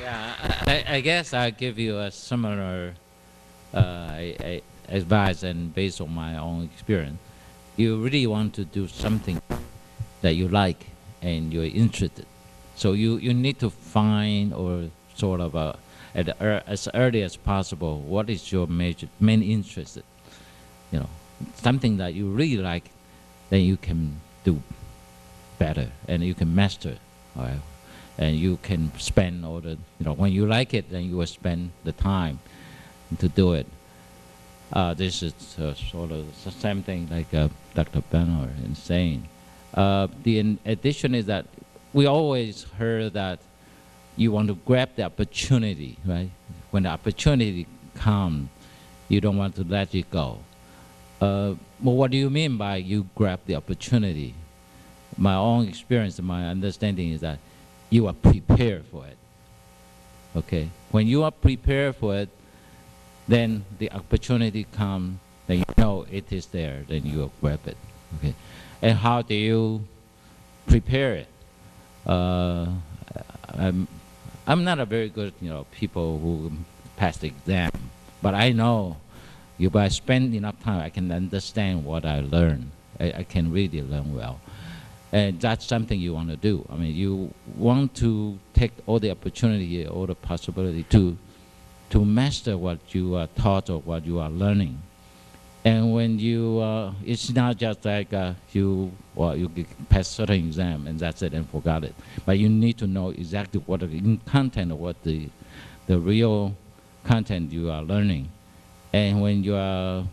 Yeah, I guess I'll give you a similar advice, and based on my own experience. You really want to do something that you like and you're interested. So you need to find, or sort of as early as possible, what is your main interest. You know, something that you really like, then you can do better and you can master. All right? And you can spend all the, when you like it, then you will spend the time to do it. This is sort of the same thing like Dr. Benner is saying. The addition is that we always heard that you want to grab the opportunity, right? When the opportunity comes, you don't want to let it go. Well, what do you mean by you grab the opportunity? My own experience, my understanding is that you are prepared for it. Okay? When you are prepared for it, then the opportunity comes, then you know it is there, then you grab it. Okay? And how do you prepare it? I'm not a very good, people who pass the exam, but I know if I spend enough time, I can understand what I learn. I can really learn well. And that's something you want to do. I mean, you want to take all the opportunity, all the possibility to master what you are taught or what you are learning. And when you, it's not just like you pass certain exam and that's it and forgot it. But you need to know exactly what the content or what the real content you are learning. And when you are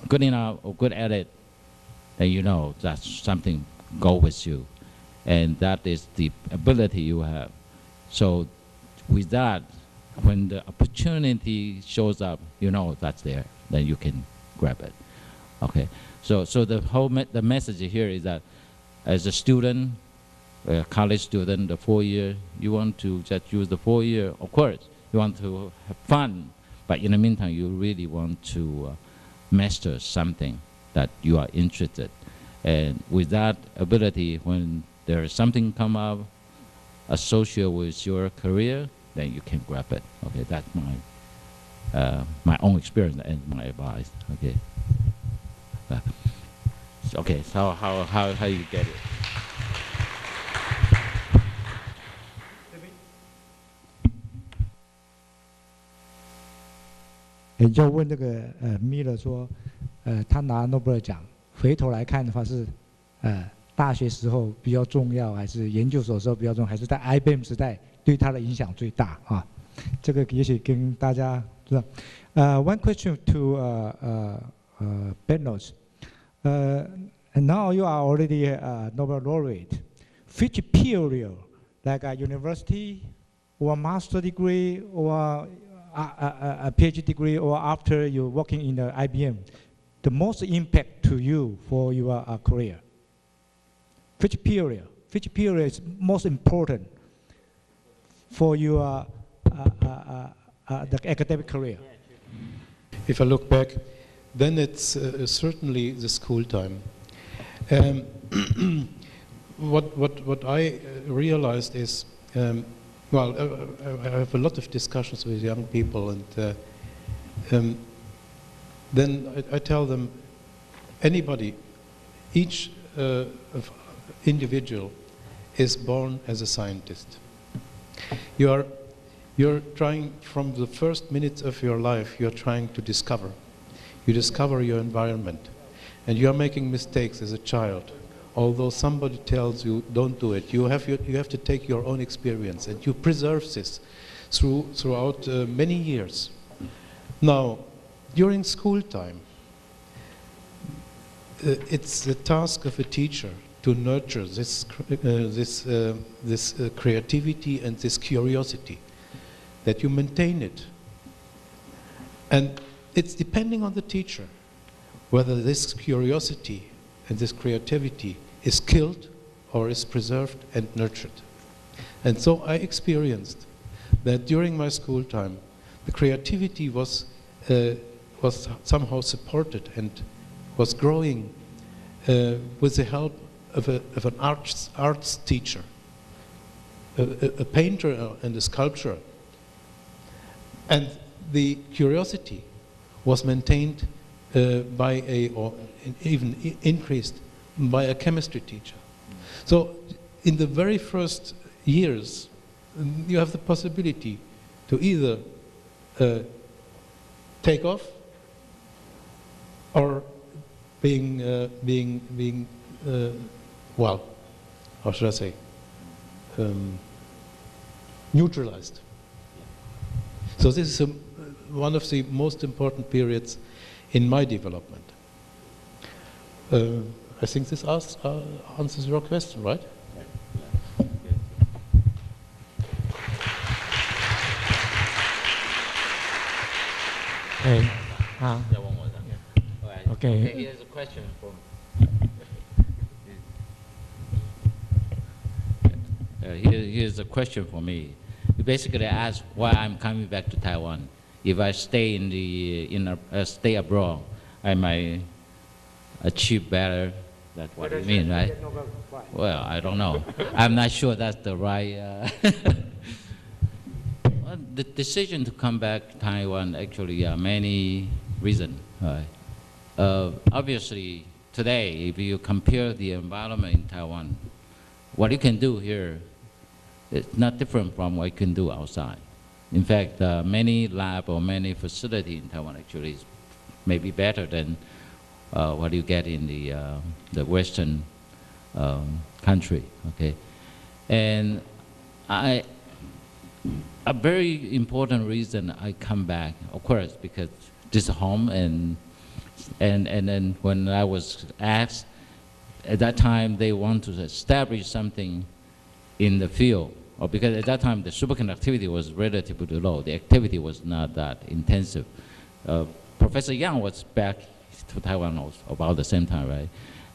good enough or good at it, then you know that's something go with you. And that is the ability you have. So with that, when the opportunity shows up, you know that's there, then you can grab it. Okay, so the whole the message here is that as a student, a college student, the 4 year, you want to just use the 4 year. Of course, you want to have fun, but in the meantime, you really want to master something that you are interested. And with that ability, when there is something come up associated with your career, then you can grab it. Okay, that's my own experience and my advice. Okay. Okay, so how you get it?就问这个Miller 说，他拿诺贝尔奖，回头来看的话是，大学时候比较重要，还是研究所时候比较重要，还是在 IBM 时代对他的影响最大啊？这个也许跟大家知道。One question to Bennos. Now you are already a Nobel laureate. Which period, like a university, or master degree, or a PhD degree, or after you working in the IBM, the most impact to you for your career? Which period is most important for your the academic career? If I look back, then it's certainly the school time. What I realized is, well, I have a lot of discussions with young people, and then I tell them, anybody, each individual is born as a scientist. You're trying, from the first minutes of your life, you're trying to discover. You discover your environment, and you are making mistakes as a child. Although somebody tells you don't do it, you have to take your own experience, and you preserve this throughout many years. Now, during school time, it's the task of a teacher to nurture this creativity and this curiosity, that you maintain it. And it's depending on the teacher whether this curiosity and this creativity is killed or is preserved and nurtured. And so I experienced that during my school time, the creativity was somehow supported and was growing with the help of an arts teacher, a painter and a sculptor And the curiosity was maintained or even increased by a chemistry teacher. So in the very first years, you have the possibility to either take off or being well, how should I say, neutralized. So this is one of the most important periods in my development. I think this answers your question, right? Hey. Yeah, one more time. All right. Okay. Here's a question from. Here's a question for me. You basically ask why I'm coming back to Taiwan. If I stay stay abroad, I might achieve better. That's what you mean, right? Well, I don't know. I'm not sure that's the right. Well, the decision to come back to Taiwan actually many reasons. Obviously, today, if you compare the environment in Taiwan, what you can do here is not different from what you can do outside. In fact, many lab or many facility in Taiwan actually is maybe better than what you get in the Western country. Okay, and a very important reason I come back, of course, because this is home, and then when I was asked at that time they want to establish something in the field, or because at that time the superconductivity was relatively low, the activity was not that intensive. Professor Yang was back to Taiwan also about the same time, right?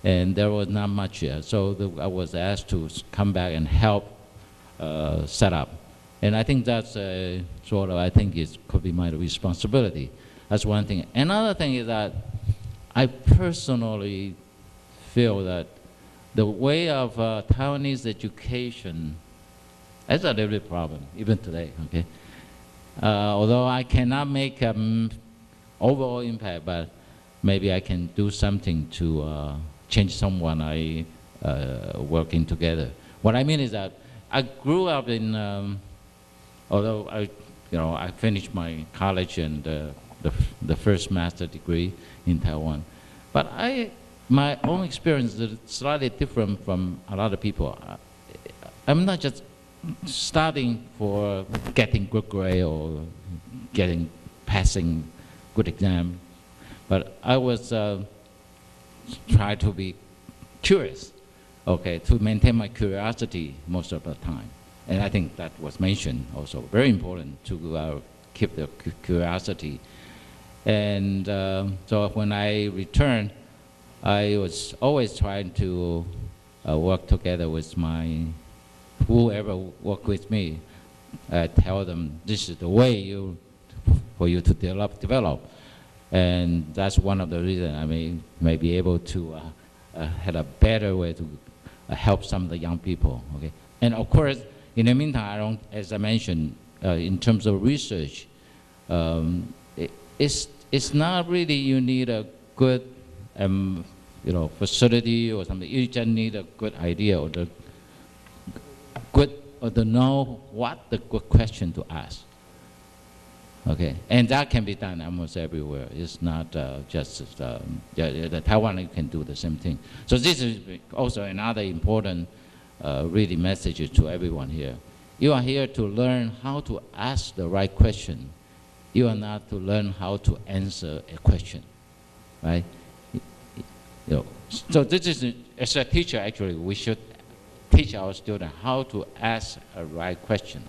And there was not much yet, so I was asked to come back and help set up. And I think that's sort of, I think it could be my responsibility. That's one thing. Another thing is that I personally feel that the way of Taiwanese education is a little bit problem, even today, okay? Although I cannot make overall impact, but maybe I can do something to change someone I working together. What I mean is that I grew up in, although I finished my college and the first master degree in Taiwan, but my own experience is slightly different from a lot of people. I'm not just studying for getting good grade or passing good exam, but I was trying to be curious, okay, to maintain my curiosity most of the time. And I think that was mentioned also, very important to keep the curiosity. And so when I returned, I was always trying to work together with whoever worked with me. Tell them this is the way for you to develop. And that's one of the reasons I may be able to have a better way to help some of the young people. Okay, and of course, in the meantime, as I mentioned, in terms of research, it's not really you need a good facility or something. You just need a good idea or to know what the good question to ask. Okay, and that can be done almost everywhere. It's not just the Taiwan. You can do the same thing. So this is also another important really message to everyone here. You are here to learn how to ask the right question. You are not to learn how to answer a question, right? So this is, as a teacher, actually, we should teach our students how to ask a right question.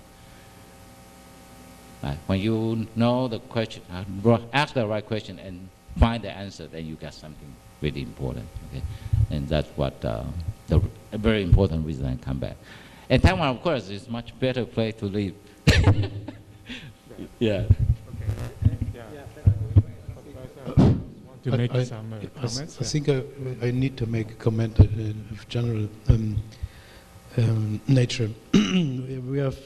Right? When you know the question, ask the right question and find the answer, then you get something really important. Okay, and that's what a very important reason I come back. And Taiwan, of course, is much better place to live. Yeah. To make some comments. I think I need to make a comment of general nature. We have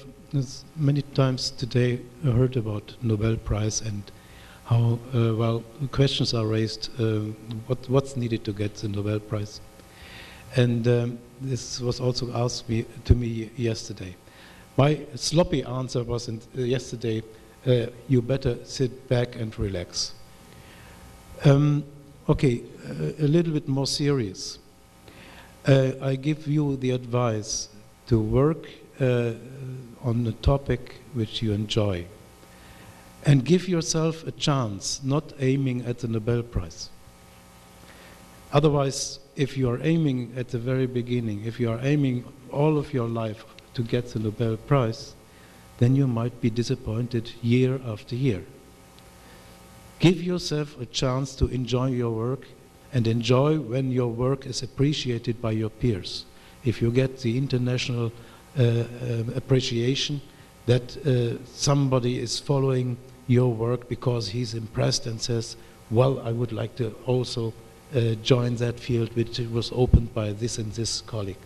many times today I heard about Nobel Prize and how well questions are raised. What's needed to get the Nobel Prize? And this was also asked to me yesterday. My sloppy answer was yesterday, you better sit back and relax. Okay, a little bit more serious. I give you the advice to work on a topic which you enjoy and give yourself a chance, not aiming at the Nobel Prize. Otherwise, if you are aiming at the very beginning, if you are aiming all of your life to get the Nobel Prize, then you might be disappointed year after year. Give yourself a chance to enjoy your work and enjoy when your work is appreciated by your peers. If you get the international appreciation that somebody is following your work because he's impressed and says, well, I would like to also join that field which was opened by this and this colleague.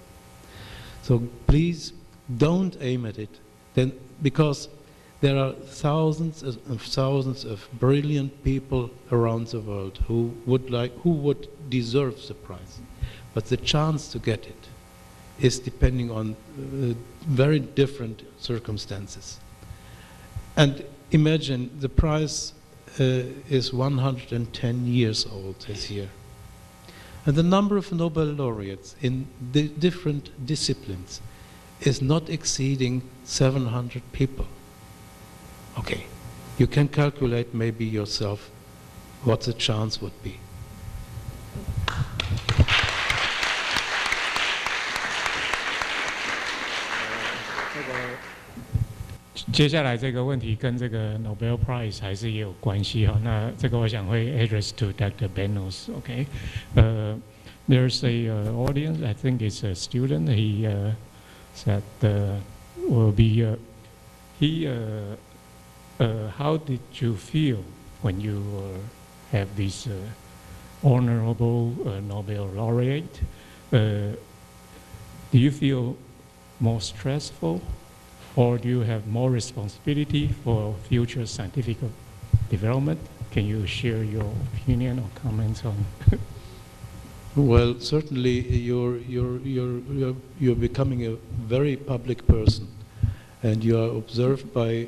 So please don't aim at it, then, because there are thousands of brilliant people around the world who would deserve the prize, but the chance to get it is depending on very different circumstances. And imagine the prize is 110 years old this year. And the number of Nobel laureates in the different disciplines is not exceeding 700 people. Okay, you can calculate maybe yourself what the chance would be. 接下来这个问题跟这个 Nobel Prize 还是也有关系哈。那这个我想会 address to Dr. Benos. Okay, there's a audience. I think it's a student. He said will be how did you feel when you have this honorable Nobel laureate? Do you feel more stressful? Or do you have more responsibility for future scientific development? Can you share your opinion or comments on? Well, certainly you're becoming a very public person, and you are observed by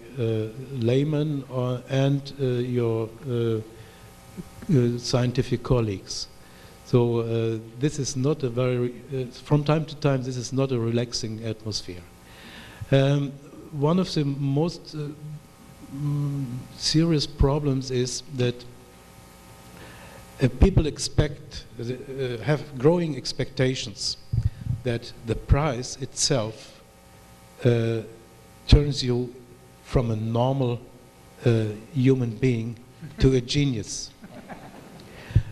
laymen and your scientific colleagues. So this is not a very, from time to time, this is not a relaxing atmosphere. One of the most serious problems is that people have growing expectations that the prize itself turns you from a normal human being to a genius.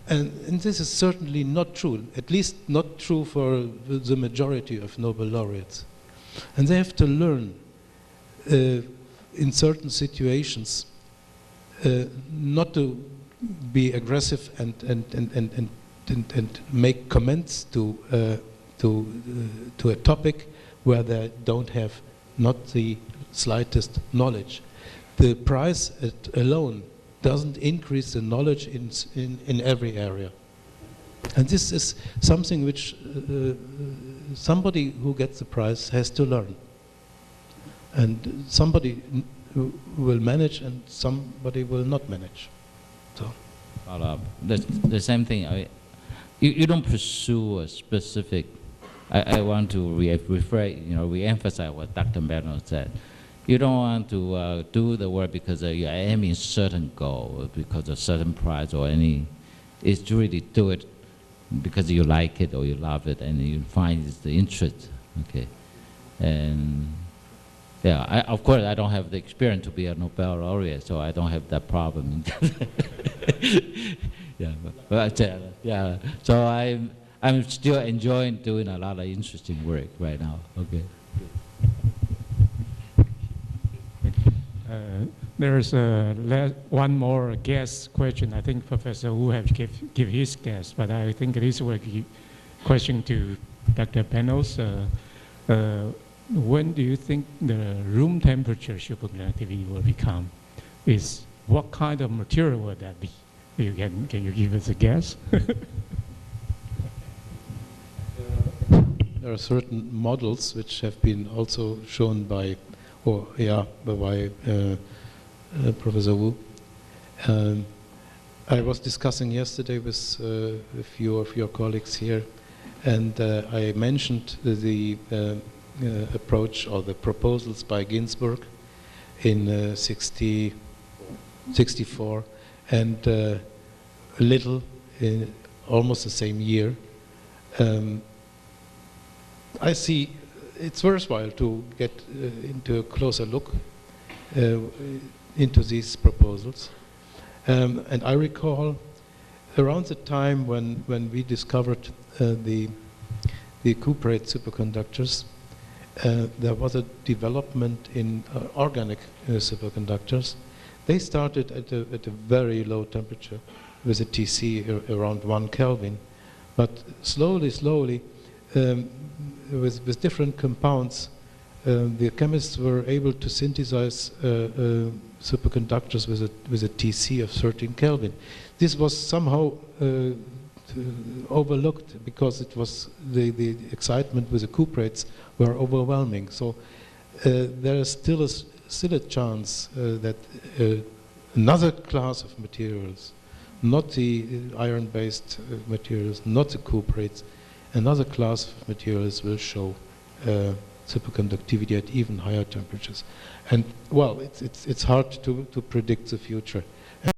And this is certainly not true, at least not true for the majority of Nobel laureates. And they have to learn in certain situations not to be aggressive and make comments to a topic where they don't have not the slightest knowledge. The prize alone doesn't increase the knowledge in every area. And this is something which somebody who gets the prize has to learn. And somebody will manage and somebody will not manage. So, the same thing. You don't pursue a specific. I want to re-emphasize what Dr. Benos said. You don't want to do the work because you're aiming a certain goal, because of certain prize or any. It's to really do it because you like it or you love it and you find it's the interest. Okay, and yeah, of course I don't have the experience to be a Nobel laureate, so I don't have that problem. Yeah, so I'm still enjoying doing a lot of interesting work right now. Okay. There's one more guest question. I think Professor Wu have give his guess, but I think this will be question to Dr. Benos. when do you think the room temperature superconductivity will become? What kind of material would that be? Can you give us a guess? There are certain models which have been also shown by Professor Wu. I was discussing yesterday with a few of your colleagues here, and I mentioned the approach or the proposals by Ginzburg in 64, and Little in almost the same year. I see it's worthwhile to get into a closer look into these proposals. And I recall around the time when we discovered the cuprate superconductors, there was a development in organic superconductors. They started at a very low temperature with a TC around 1 Kelvin, but slowly, with different compounds, the chemists were able to synthesize superconductors with a TC of 13 Kelvin. This was somehow overlooked because it was the excitement with the cuprates were overwhelming. So there is still a chance that another class of materials, not the iron-based materials, not the cuprates, another class of materials will show superconductivity at even higher temperatures. And well, it's hard to predict the future.